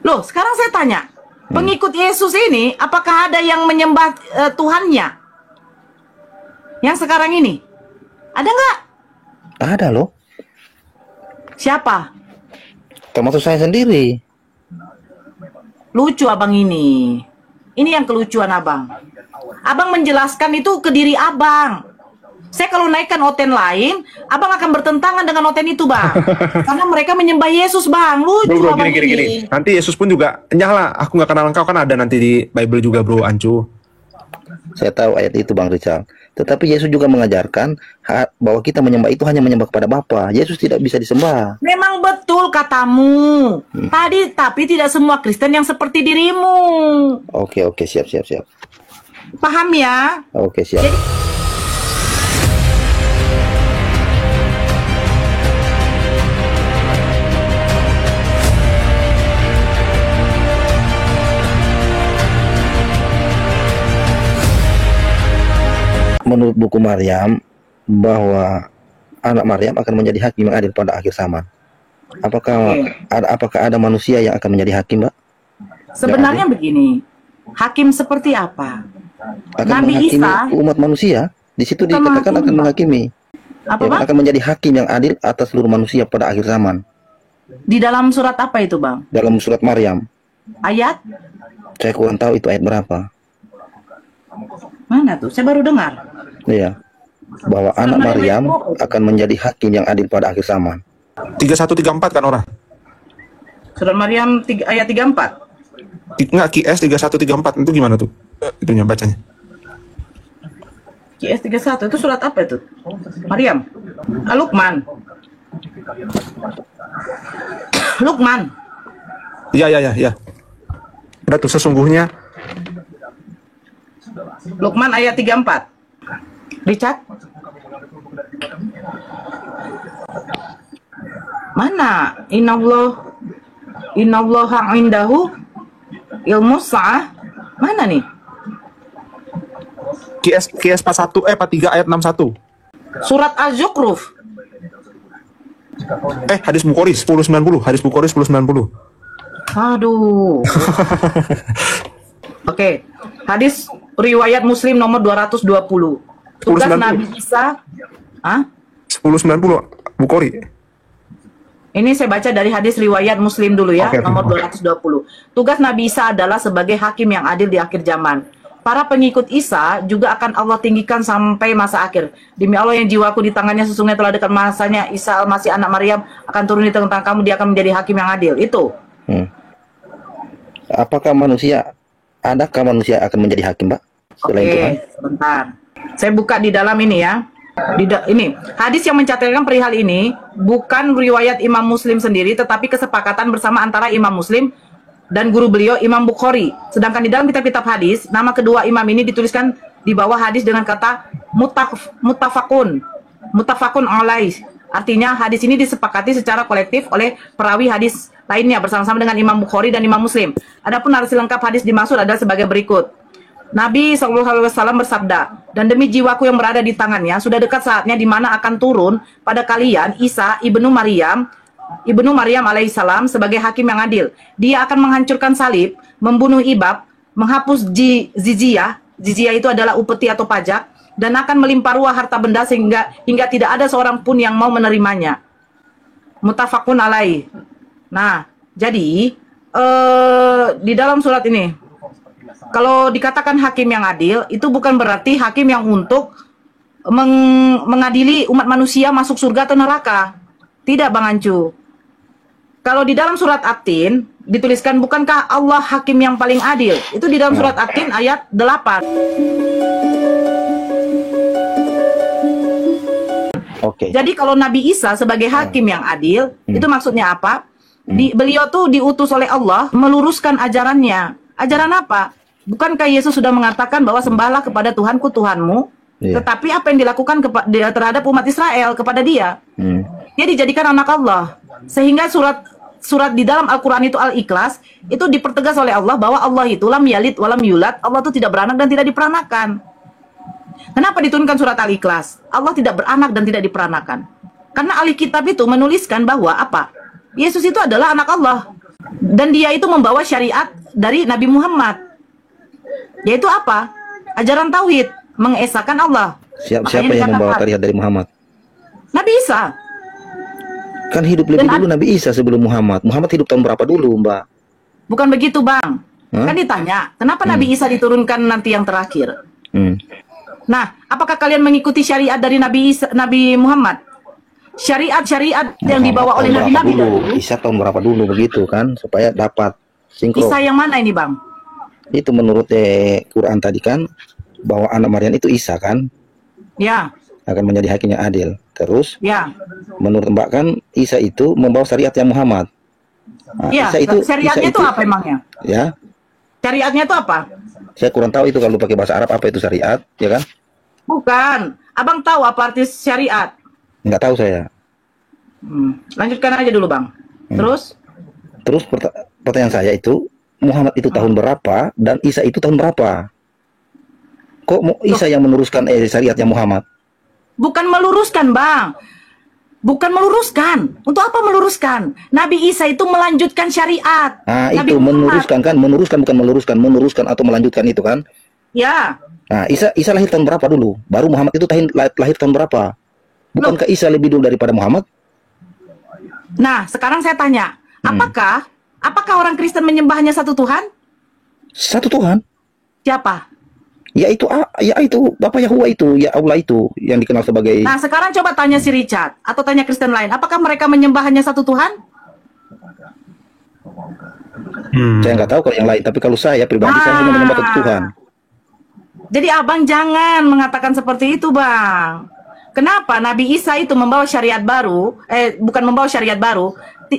Loh, sekarang saya tanya, pengikut Yesus ini apakah ada yang menyembah Tuhannya? Yang sekarang ini ada nggak? Ada loh. Siapa? Termasuk saya sendiri. Lucu abang ini. Ini yang kelucuan abang. Abang menjelaskan itu ke diri abang. Saya kalau naikkan oten lain, abang akan bertentangan dengan oten itu, bang. Karena mereka menyembah Yesus, bang. Lucu Bro, abang gini. ini. Nanti Yesus pun juga, nyala, aku nggak kenal engkau, kan ada nanti di Bible juga, bro, Ancu. Saya tahu ayat itu, Bang Rizal. Tetapi Yesus juga mengajarkan bahwa kita menyembah itu hanya menyembah kepada Bapa. Yesus tidak bisa disembah. Memang betul katamu. Tapi tidak semua Kristen yang seperti dirimu. Oke, siap. Paham ya? Oke, siap. Jadi, menurut buku Maryam bahwa anak Maryam akan menjadi hakim yang adil pada akhir zaman. Apakah ada manusia yang akan menjadi hakim, Mbak? sebenarnya begini. Hakim seperti apa? Akan Nabi menghakimi Isa umat manusia. Di situ bukan dikatakan menghakimi, akan Pak. menghakimi. Apa, Ya, Bang? akan menjadi hakim yang adil atas seluruh manusia pada akhir zaman. Di dalam surat apa itu, Bang? Dalam surat Maryam. Ayat? Saya kurang tahu itu ayat berapa. Mana tuh? Saya baru dengar. Iya. Bahwa anak Maryam akan menjadi hakim yang adil pada akhir zaman. 3134 kan orang? Surat Maryam ayat 34. Enggak, QS 3134 itu gimana tuh? Itunya bacanya. QS 31 itu surat apa itu? Maryam. Lukman. Lukman. Iya. Udah tuh sesungguhnya. Lukman ayat 34. Richard? Mana? Innallaha indahu ilmu sa'ah. Mana nih? QS 43 ayat 61. Surat Az-Zukhruf. Hadis Bukhari 1090. Hadis Bukhari 1090. Aduh. Oke. Hadis riwayat Muslim nomor 220. Tugas 1090. Nabi Isa. 1090 Bukhari. Ini saya baca dari hadis riwayat Muslim dulu ya, Oke. nomor 220. Tugas Nabi Isa adalah sebagai hakim yang adil di akhir zaman. Para pengikut Isa juga akan Allah tinggikan sampai masa akhir. Demi Allah yang jiwaku di tangannya, sesungguhnya telah dekat masanya Isa masih anak Maryam akan turun di tengah kamu, dia akan menjadi hakim yang adil. Itu. Adakah manusia akan menjadi hakim, Pak? Selain Tuhan? Sebentar. Saya buka di dalam ini ya. Ini hadis yang mencatatkan perihal ini bukan riwayat Imam Muslim sendiri, tetapi kesepakatan bersama antara Imam Muslim dan guru beliau Imam Bukhari. Sedangkan di dalam kitab-kitab hadis, nama kedua imam ini dituliskan di bawah hadis dengan kata muttafaqun alaih. Artinya hadis ini disepakati secara kolektif oleh perawi hadis lainnya bersama-sama dengan Imam Bukhari dan Imam Muslim. Adapun narasi lengkap hadis dimaksud adalah sebagai berikut. Nabi SAW bersabda, dan demi jiwaku yang berada di tangannya, sudah dekat saatnya di mana akan turun pada kalian Isa ibnu Maryam alaihissalam sebagai hakim yang adil. Dia akan menghancurkan salib, membunuh ibab, menghapus jizyah itu adalah upeti atau pajak, dan akan melimpah ruah harta benda hingga tidak ada seorang pun yang mau menerimanya. Muttafaqun alaih. Nah, jadi di dalam surat ini, kalau dikatakan hakim yang adil, itu bukan berarti hakim yang untuk mengadili umat manusia masuk surga atau neraka. Tidak, Bang Ancu. Kalau di dalam surat At-Tin dituliskan, bukankah Allah hakim yang paling adil? Itu di dalam surat At-Tin ayat 8. Oke. Jadi kalau Nabi Isa sebagai hakim yang adil, itu maksudnya apa? Beliau tuh diutus oleh Allah meluruskan ajarannya. Ajaran apa? Bukankah Yesus sudah mengatakan bahwa sembahlah kepada Tuhanku Tuhanmu? Tetapi apa yang dilakukan terhadap umat Israel kepada dia? Dia dijadikan anak Allah. Sehingga surat di dalam Al-Quran itu Al-Ikhlas itu dipertegas oleh Allah bahwa Allah itu lam yalid walam yulad. Allah itu tidak beranak dan tidak diperanakan. Kenapa diturunkan surat Al-Ikhlas? Allah tidak beranak dan tidak diperanakan. Karena ahli kitab itu menuliskan bahwa apa? Yesus itu adalah anak Allah. Dan dia itu membawa syariat dari Nabi Muhammad. Yaitu apa? Ajaran tauhid, mengesahkan Allah. Siapa Makanya yang membawa dikatakan, syariat dari Muhammad? Nabi Isa. Kan hidup lebih dulu Nabi Isa sebelum Muhammad. Muhammad hidup tahun berapa dulu, Mbak? Bukan begitu, Bang. Hah? Kan ditanya, kenapa Nabi Isa diturunkan nanti yang terakhir? Hmm. Nah, apakah kalian mengikuti syariat dari Nabi Isa, Nabi Muhammad? Syariat-syariat yang dibawa oleh Tahun Nabi-Nabi berapa dulu? dahulu. Isa tahun berapa dulu begitu kan? Supaya dapat sinkron. Isa yang mana ini, Bang? Itu menurut Quran tadi kan, bahwa anak Maryam itu Isa kan? Ya, Akan menjadi hakim yang adil. Terus, ya. menurut Mbak kan, Isa itu membawa syariat yang Muhammad. Nah, Ya, syariatnya itu apa emangnya? Ya, Syariatnya itu apa? saya kurang tahu itu kalau pakai bahasa Arab apa itu syariat, ya kan? Bukan. Abang tahu apa arti syariat? Nggak tahu saya. Lanjutkan aja dulu, Bang. Terus? Terus pertanyaan saya itu, Muhammad itu tahun berapa dan Isa itu tahun berapa? Kok Isa yang meneruskan syariatnya Muhammad? Bukan meluruskan, Bang. Bukan meluruskan. Untuk apa meluruskan? Nabi Isa itu melanjutkan syariat. Nah, Nabi itu Muhammad. menuruskan kan? Menuruskan bukan meluruskan, menuruskan atau melanjutkan itu kan? Ya. Nah, Isa lahir tahun berapa dulu? Baru Muhammad itu lahir tahun berapa? Bukankah Isa lebih dulu daripada Muhammad? Nah, sekarang saya tanya, apakah orang Kristen menyembahnya satu Tuhan? Satu Tuhan. Siapa? Yaitu Bapak Yahuwah itu, ya Allah itu yang dikenal sebagai. Nah, sekarang coba tanya si Richard atau tanya Kristen lain, apakah mereka menyembahnya satu Tuhan? Saya nggak tahu kalau yang lain, tapi kalau saya pribadi saya hanya menyembah satu Tuhan. Jadi abang jangan mengatakan seperti itu, Bang. Kenapa Nabi Isa itu membawa syariat baru? Bukan membawa syariat baru.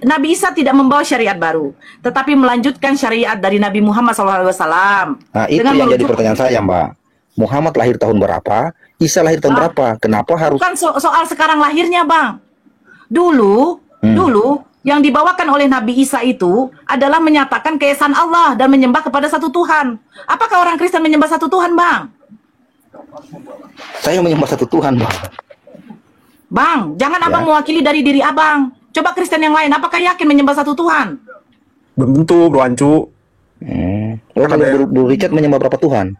Nabi Isa tidak membawa syariat baru, tetapi melanjutkan syariat dari Nabi Muhammad SAW. Nah, itu yang jadi pertanyaan saya, Mbak. Muhammad lahir tahun berapa? Isa lahir tahun berapa? Kenapa harus? Bukan soal sekarang lahirnya, Bang. Dulu yang dibawakan oleh Nabi Isa itu adalah menyatakan keesaan Allah dan menyembah kepada satu Tuhan. Apakah orang Kristen menyembah satu Tuhan, Bang? Saya menyembah satu Tuhan, Bang. Bang, jangan abang mewakili dari diri abang. Coba Kristen yang lain, apakah yakin menyembah satu Tuhan? Belum tentu, Bro Ancu. Oh, kalau Bro Richard menyembah berapa Tuhan?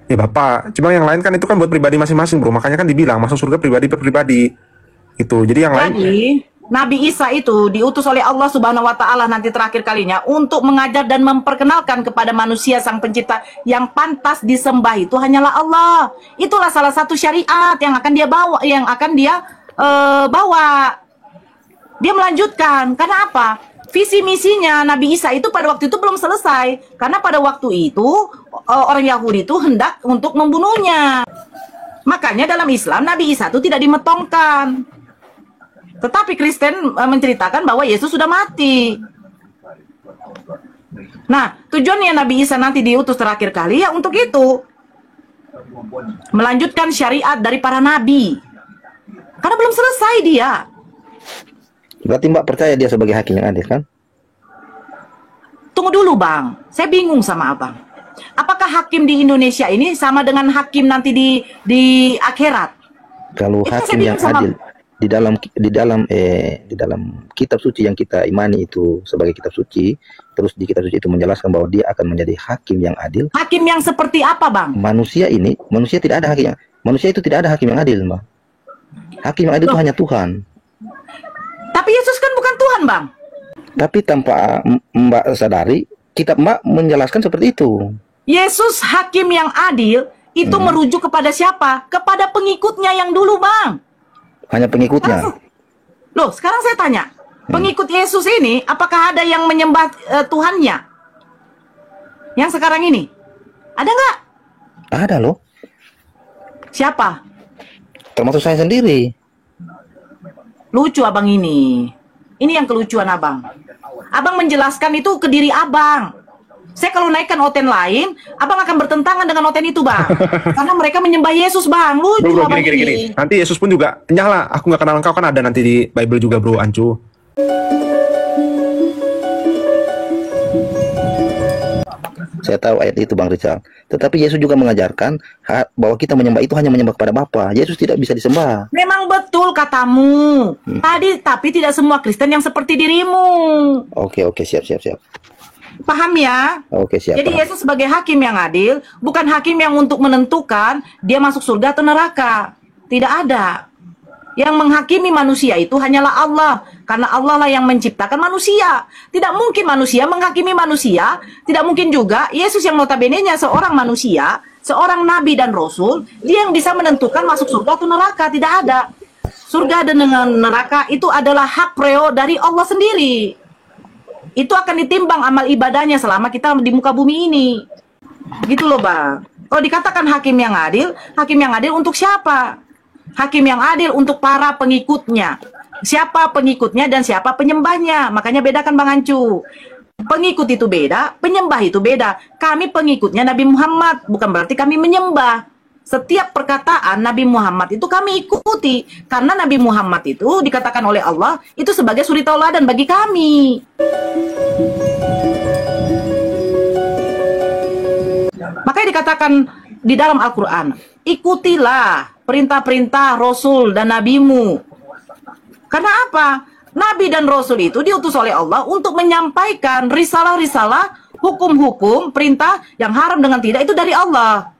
Ya Bapak, cuma yang lain kan itu kan buat pribadi masing-masing, Bro. Makanya kan dibilang masuk surga pribadi per pribadi. Itu. Jadi yang lain. Jadi, Nabi Isa itu diutus oleh Allah Subhanahu wa taala nanti terakhir kalinya untuk mengajar dan memperkenalkan kepada manusia sang pencipta yang pantas disembah itu hanyalah Allah. Itulah salah satu syariat yang akan dia bawa. Dia melanjutkan. Karena apa? Visi misinya Nabi Isa itu pada waktu itu belum selesai. Karena pada waktu itu orang Yahudi itu hendak untuk membunuhnya. Makanya dalam Islam Nabi Isa itu tidak dimetongkan. Tetapi Kristen menceritakan bahwa Yesus sudah mati. Nah, tujuannya Nabi Isa nanti diutus terakhir kali ya untuk itu. Melanjutkan syariat dari para nabi. Karena belum selesai dia. Berarti Mbak percaya dia sebagai hakim yang adil kan? Tunggu dulu, Bang. Saya bingung sama Abang. Apakah hakim di Indonesia ini sama dengan hakim nanti di akhirat? Kalau Itu hakim saya yang bingung sama- adil di dalam kitab suci yang kita imani itu sebagai kitab suci, terus di kitab suci itu menjelaskan bahwa dia akan menjadi hakim yang adil. Hakim yang seperti apa, Bang? Manusia tidak ada hakim. Manusia itu tidak ada hakim yang adil, Mbak. Hakim yang adil itu hanya Tuhan. Tapi Yesus kan bukan Tuhan, Bang. Tapi tanpa Mbak sadari, kitab Mbak menjelaskan seperti itu. Yesus hakim yang adil itu merujuk kepada siapa? Kepada pengikutnya yang dulu, Bang. Hanya pengikutnya. Loh, sekarang saya tanya. Pengikut Yesus ini, apakah ada yang menyembah Tuhannya? Yang sekarang ini? Ada nggak? Ada loh. Siapa? Termasuk saya sendiri. Lucu abang ini. Ini yang kelucuan abang. Abang menjelaskan itu ke diri abang. Saya kalau naikkan oten lain, abang akan bertentangan dengan oten itu, Bang. Karena mereka menyembah Yesus, Bang. Lucu Bro, abang gini. ini. Nanti Yesus pun juga, nyala. Aku nggak kenal engkau kan ada nanti di Bible juga, Bro Ancu. Saya tahu ayat itu Bang Rizal. Tetapi Yesus juga mengajarkan bahwa kita menyembah itu hanya menyembah kepada Bapa. Yesus tidak bisa disembah. Memang betul katamu. Tadi, tapi tidak semua Kristen yang seperti dirimu. Oke, siap. Paham ya? Oke, siap. Jadi paham. Yesus sebagai hakim yang adil, bukan hakim yang untuk menentukan dia masuk surga atau neraka. Tidak ada. Yang menghakimi manusia itu hanyalah Allah. Karena Allah lah yang menciptakan manusia. Tidak mungkin manusia menghakimi manusia. Tidak mungkin juga Yesus yang notabene-nya seorang manusia, seorang nabi dan rasul, dia yang bisa menentukan masuk surga atau neraka. Tidak ada. Surga dan neraka itu adalah hak preo dari Allah sendiri. Itu akan ditimbang amal ibadahnya selama kita di muka bumi ini. Gitu loh Bang. Kalau dikatakan hakim yang adil untuk siapa? Hakim yang adil untuk para pengikutnya. Siapa pengikutnya dan siapa penyembahnya. Makanya bedakan Bang Ancu. Pengikut itu beda, penyembah itu beda. Kami pengikutnya Nabi Muhammad, bukan berarti kami menyembah. Setiap perkataan Nabi Muhammad itu kami ikuti. Karena Nabi Muhammad itu dikatakan oleh Allah itu sebagai suri tauladan bagi kami. Makanya dikatakan di dalam Al-Quran, ikutilah perintah-perintah Rasul dan Nabimu. Karena apa? Nabi dan Rasul itu diutus oleh Allah untuk menyampaikan risalah-risalah, hukum-hukum, perintah yang haram dengan tidak itu dari Allah.